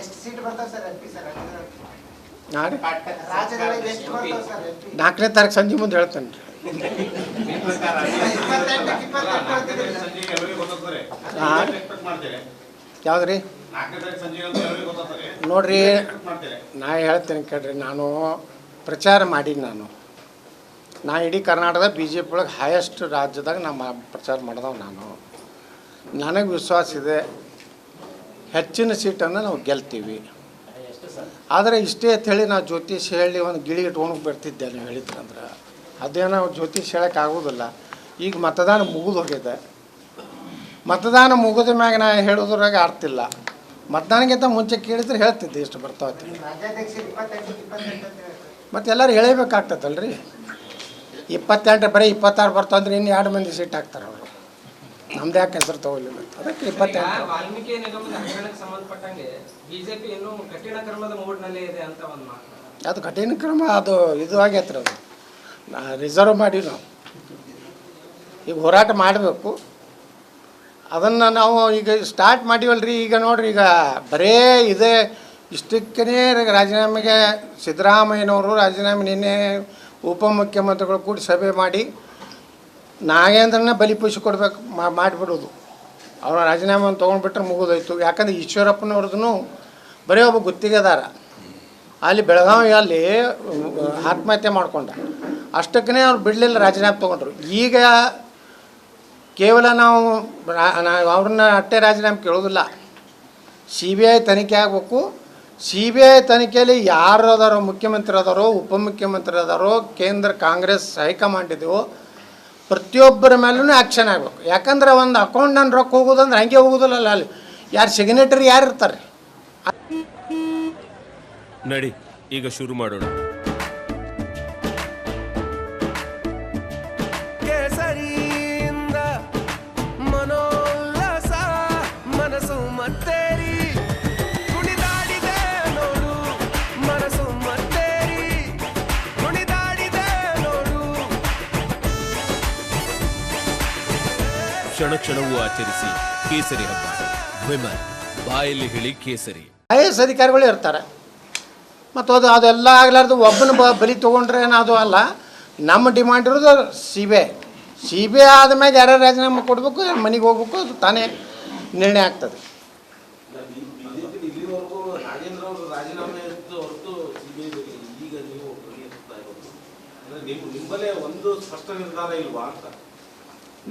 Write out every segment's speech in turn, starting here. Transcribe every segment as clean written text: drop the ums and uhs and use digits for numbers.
ಎಷ್ಟು ಸೀಟ್ ಬರ್ತಾವೆ sir MP sir ರಾಜ್ಯದೊಳಗೆ ಎಷ್ಟು ಬರ್ತಾವೆ ಸರ್ MP 4ನೇ ತಾರೀಕು ಸಂಜೆ ಮುಂದೆ ಹೇಳ್ತೇನೆ. ಯಾವ್ದು ರೀ ನೋಡ್ರಿ, ನಾ ಹೇಳ್ತೇನೆ ಕೇಳ್ರಿ. ನಾನು ಪ್ರಚಾರ ಮಾಡೀನಿ. ನಾ ಇಡೀ ಕರ್ನಾಟಕದ BJP ಒಳಗೆ ಹೈಯೆಸ್ಟ್ ರಾಜ್ಯದಾಗ ನಮ್ಮ ಪ್ರಚಾರ ಮಾಡಿದವ ನಾನು. ನನಗೆ ವಿಶ್ವಾಸ ಇದೆ, ಹೆಚ್ಚಿನ ಸೀಟನ್ನು ನಾವು ಗೆಲ್ತೀವಿ. ಆದರೆ ಇಷ್ಟೇ ಅಂತ ಹೇಳಿ ನಾವು ಜ್ಯೋತಿಷ್ ಹೇಳಿ ಒಂದು ಗಿಳಿ ಇಟ್ಕೊಂಡು ಬರ್ತಿದ್ದೆ. ನೀವು ಹೇಳಿದ್ರಂದ್ರೆ ಅದೇನೋ ಜ್ಯೋತಿಷ್ ಹೇಳೋಕೆ ಆಗೋದಿಲ್ಲ. ಈಗ ಮತದಾನ ಮುಗಿದು ಹೋಗಿದೆ. ಮತದಾನ ಮುಗಿದ ಮ್ಯಾಗ ನಾ ಹೇಳೋದ್ರಾಗ ಆಡ್ತಿಲ್ಲ. ಮತದಾನಕ್ಕಿಂತ ಮುಂಚೆ ಕೇಳಿದ್ರೆ ಹೇಳ್ತಿದ್ದೆ ಇಷ್ಟು ಬರ್ತಾವತ್ತೆ. ಮತ್ತು ಎಲ್ಲರೂ ಹೇಳಬೇಕಾಗ್ತದಲ್ರಿ. 28 ಬರೀ 26 ಬರ್ತಾವಂದ್ರೆ ಇನ್ನು 2 ಮಂದಿ ಸೀಟ್ ಹಾಕ್ತಾರೆ ಅವರು. ನಮ್ದು ಯಾಕೆ ಹೆಸರು ತಗೊಳ್ಳಿಲ್ಲ ಅದಕ್ಕೆ 28. ವಾಲ್ಮೀಕಿ ನಿಗಮದ ಹಗರಣಕ್ಕೆ ಸಂಬಂಧಪಟ್ಟಂಗೆ ಬಿಜೆಪಿ ಇನ್ನೂ ಕಠಿಣ ಕ್ರಮದ ಮೂಡ್ನಲ್ಲೇ ಇದೆ ಅಂತ ಒಂದು ಮಾತು. ಅದು ಕಠಿಣ ಕ್ರಮ, ಅದು ಇದು ಆಗೈತ್ರಿ. ಅದು ರಿಸರ್ವ್ ಮಾಡಿ ನಾವು ಈಗ ಹೋರಾಟ ಮಾಡಬೇಕು. ಅದನ್ನು ನಾವು ಈಗ ಸ್ಟಾರ್ಟ್ ಮಾಡಿವಲ್ರಿ. ಈಗ ನೋಡ್ರಿ, ಈಗ ಬರೇ ಇದೇ ಇಷ್ಟಕ್ಕೇ ರಾಜೀನಾಮೆಗೆ ಸಿದ್ದರಾಮಯ್ಯನವರು ರಾಜೀನಾಮೆ ನಿನ್ನೆ ಉಪಮುಖ್ಯಮಂತ್ರಿಗಳು ಕೂಡಿ ಸಭೆ ಮಾಡಿ ನಾಗೇಂದ್ರನ ಬಲಿಪಶು ಕೊಡ್ಬೇಕು ಮಾಡಿಬಿಡೋದು. ಅವರ ರಾಜೀನಾಮೆಯನ್ನು ತೊಗೊಂಡ್ಬಿಟ್ರೆ ಮುಗಿದೋಯ್ತು. ಯಾಕಂದ್ರೆ ಈಶ್ವರಪ್ಪನವ್ರದ್ದು ಬರೀ ಒಬ್ಬ ಗುತ್ತಿಗೆದಾರ ಅಲ್ಲಿ ಬೆಳಗಾವಿಯಲ್ಲಿ ಆತ್ಮಹತ್ಯೆ ಮಾಡ್ಕೊಂಡ. ಅಷ್ಟಕ್ಕೇ ಅವ್ರು ಬಿಡಲಿಲ್ಲ, ರಾಜೀನಾಮೆ ತೊಗೊಂಡ್ರು. ಈಗ ಕೇವಲ ನಾವು ಅವ್ರನ್ನ ಅಟ್ಟೆ ರಾಜೀನಾಮೆ ಕೇಳೋದಿಲ್ಲ, CBI ತನಿಖೆ ಆಗಬೇಕು. CBI ತನಿಖೆಯಲ್ಲಿ ಯಾರು ಅದಾರೋ, ಮುಖ್ಯಮಂತ್ರಿ ಅದಾರೋ, ಉಪಮುಖ್ಯಮಂತ್ರಿ ಅದಾರೋ, ಕೇಂದ್ರ ಕಾಂಗ್ರೆಸ್ ಹೈಕಮಾಂಡ್ ಇದೆಯೋ ಪ್ರತಿಯೊಬ್ಬರ ಮೇಲೂ ಆ್ಯಕ್ಷನ್ ಆಗಬೇಕು. ಯಾಕಂದ್ರೆ ಒಂದು ಅಕೌಂಟ್ ನನ್ನ ರೊಕ್ಕ ಹೋಗೋದಂದ್ರೆ ಹಂಗೆ ಹೋಗೋದಿಲ್ಲಲ್ಲ. ಅಲ್ಲಿ ಯಾರು ಸಿಗ್ನೇಟರಿ ಯಾರು ಇರ್ತಾರೆ. ನಡಿ ಈಗ ಶುರು ಮಾಡೋಣ. ಕೇಸರಿಯಿಂದ ಮನೋಲ್ಲಾಸ ಮನಸ್ಸು ಮತ್ತೇರಿ ಕುಣಿದಾಡಿದೆ ನೋಡು, ಮನಸ್ಸು ಮತ್ತೇರಿ ಕುಣಿದಾಡಿದೆ ನೋಡು. ಕ್ಷಣ ಕ್ಷಣವೂ ಆಚರಿಸಿ ಕೇಸರಿ ಹಬ್ಬ. ವಿಮಲ್ ಬಾಯಲ್ಲಿ ಹೇಳಿ ಕೇಸರಿ. IAS ಅಧಿಕಾರಿಗಳು ಇರ್ತಾರೆ. ಮತ್ತು ಅದೆಲ್ಲ ಆಗಲಾರ್ದು ಒಬ್ಬನ ಬಲಿ ತೊಗೊಂಡ್ರೆ ಅದು ಅಲ್ಲ. ನಮ್ಮ ಡಿಮಾಂಡ್ ಇರೋದು CBI ಆದಮ್ಯಾಗ ಯಾರ್ಯಾರು ರಾಜೀನಾಮೆ ಕೊಡಬೇಕು, ಮನೆಗೆ ಹೋಗ್ಬೇಕು, ಅದು ತಾನೇ ನಿರ್ಣಯ ಆಗ್ತದೆ. ನಿಮ್ಮಲ್ಲೇ ಒಂದು ಸ್ಪಷ್ಟ ನಿರ್ಧಾರ ಇಲ್ವಾ ಅಂತ?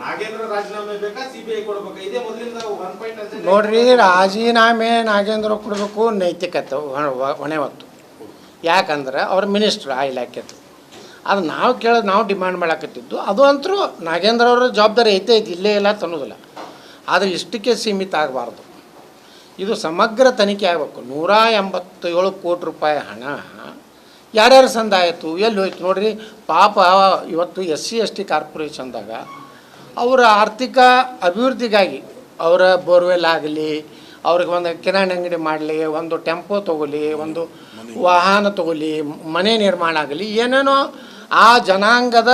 ನಾಗೇಂದ್ರ ರಾಜೀನಾಮೆ ಬೇಕಾ CBI ಕೊಡಬೇಕಾ? ಇದೇ ಮೊದಲಿಂದ 1 ಪಾಯಿಂಟ್ ನೋಡ್ರಿ, ರಾಜೀನಾಮೆ ನಾಗೇಂದ್ರ ಕೊಡಬೇಕು, ನೈತಿಕತೆ ಹೊಣೆ ಹೊತ್ತು. ಯಾಕಂದ್ರೆ ಅವ್ರ ಮಿನಿಸ್ಟ್ರು ಆ ಇಲಾಖೆದು. ಅದು ನಾವು ಕೇಳೋದು, ನಾವು ಡಿಮ್ಯಾಂಡ್ ಮಾಡಾಕತ್ತಿದ್ದು ಅದು ಅಂತರೂ ನಾಗೇಂದ್ರ ಅವರ ಜವಾಬ್ದಾರಿ ಐತೆ ಇಲ್ಲೇ ಇಲ್ಲ ಅನ್ನೋದಿಲ್ಲ. ಆದರೆ ಇಷ್ಟಕ್ಕೆ ಸೀಮಿತ ಆಗಬಾರ್ದು. ಇದು ಸಮಗ್ರ ತನಿಖೆ ಆಗಬೇಕು. 187 ಕೋಟಿ ರೂಪಾಯಿ ಹಣ ಯಾರ್ಯಾರು ಸಂದಾಯಿತು, ಎಲ್ಲಿ ಹೋಯ್ತು ನೋಡ್ರಿ. ಪಾಪ ಇವತ್ತು SC/ST ಕಾರ್ಪೊರೇಷನ್ದಾಗ ಅವರ ಆರ್ಥಿಕ ಅಭಿವೃದ್ಧಿಗಾಗಿ ಅವರ ಬೋರ್ವೆಲ್ ಆಗಲಿ, ಅವ್ರಿಗೆ ಒಂದು ಕಿರಾಣಿ ಅಂಗಡಿ ಮಾಡಲಿ, ಒಂದು ಟೆಂಪೋ ತೊಗೊಲಿ, ಒಂದು ವಾಹನ ತೊಗೊಲಿ, ಮನೆ ನಿರ್ಮಾಣ ಆಗಲಿ, ಏನೇನೋ ಆ ಜನಾಂಗದ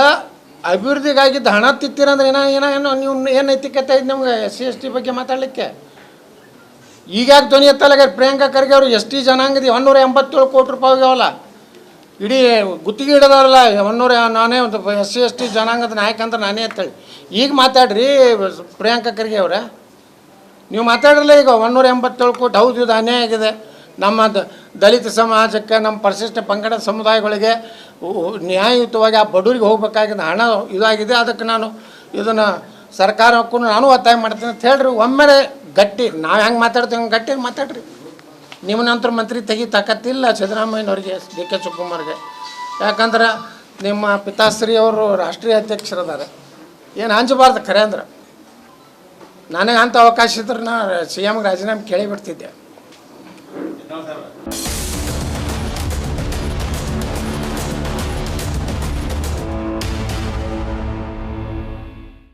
ಅಭಿವೃದ್ಧಿಗಾಗಿದ್ದು ಹಣ ತಿತ್ತೀರಂದ್ರೆ ಏನೋ ನೀವು ಏನು ನೈತಿಕತೆ ಐತೆ ನಮ್ಗೆ SC/ST ಬಗ್ಗೆ ಮಾತಾಡಲಿಕ್ಕೆ? ಈಗಾಗ ಧ್ವನಿ ಎತ್ತಲಾಗ ಪ್ರಿಯಾಂಕಾ ಖರ್ಗೆ ಅವರು ST ಜನಾಂಗದ 187 ಕೋಟಿ ರೂಪಾಯಿ ಹೋಗ್ಯಾವಲ್ಲ. ಇಡೀ ಗುತ್ತಿಗೆ ಹಿಡಿದವ್ರಲ್ಲ 100. ನಾನೇ ಒಂದು SC/ST ಜನಾಂಗದ ನಾಯಕ ಅಂತ ನಾನೇ ಅಂತೇಳಿ ಈಗ ಮಾತಾಡ್ರಿ ಪ್ರಿಯಾಂಕಾ ಖರ್ಗೆ ಅವರ. ನೀವು ಮಾತಾಡಿರಲ್ಲ ಈಗ 187 ಕೋಟಿ. ಹೌದು, ಇದು ಅನ್ಯಾಯ ಆಗಿದೆ. ನಮ್ಮ ದಲಿತ ಸಮಾಜಕ್ಕೆ, ನಮ್ಮ ಪರಿಶಿಷ್ಟ ಪಂಗಡ ಸಮುದಾಯಗಳಿಗೆ ನ್ಯಾಯಯುತವಾಗಿ ಆ ಬಡವರಿಗೆ ಹೋಗ್ಬೇಕಾಗಿದ್ದ ಹಣ ಇದಾಗಿದೆ. ಅದಕ್ಕೆ ನಾನು ಇದನ್ನು ಸರ್ಕಾರಕ್ಕೂ ನಾನು ಒತ್ತಾಯ ಮಾಡ್ತೀನಿ ಅಂತ ಹೇಳ್ರಿ. ಒಮ್ಮೆಲೆ ಗಟ್ಟಿ ನಾವು ಹೆಂಗೆ ಮಾತಾಡ್ತೀವಿ ಹಂಗೆ ಗಟ್ಟಿ ಮಾತಾಡ್ರಿ. ನಿಮ್ಮ ನಂತರ ಮಂತ್ರಿ ತೆಗಿತಾಕತ್ತಿಲ್ಲ ಸಿದ್ದರಾಮಯ್ಯನವ್ರಿಗೆ, DK ಶಿವಕುಮಾರ್ಗೆ. ಯಾಕಂದ್ರೆ ನಿಮ್ಮ ಪಿತಾಶ್ರೀ ಅವರು ರಾಷ್ಟ್ರೀಯ ಅಧ್ಯಕ್ಷರದಾರೆ. ಏನು ಹಂಚಬಾರ್ದು ಖರೆ ಅಂದ್ರೆ. ನನಗೆ ಅಂಥ ಅವಕಾಶ ಇದ್ರೆ ನಾನು CM ರಾಜೀನಾಮೆ ಕೇಳಿಬಿಡ್ತಿದ್ದೆ.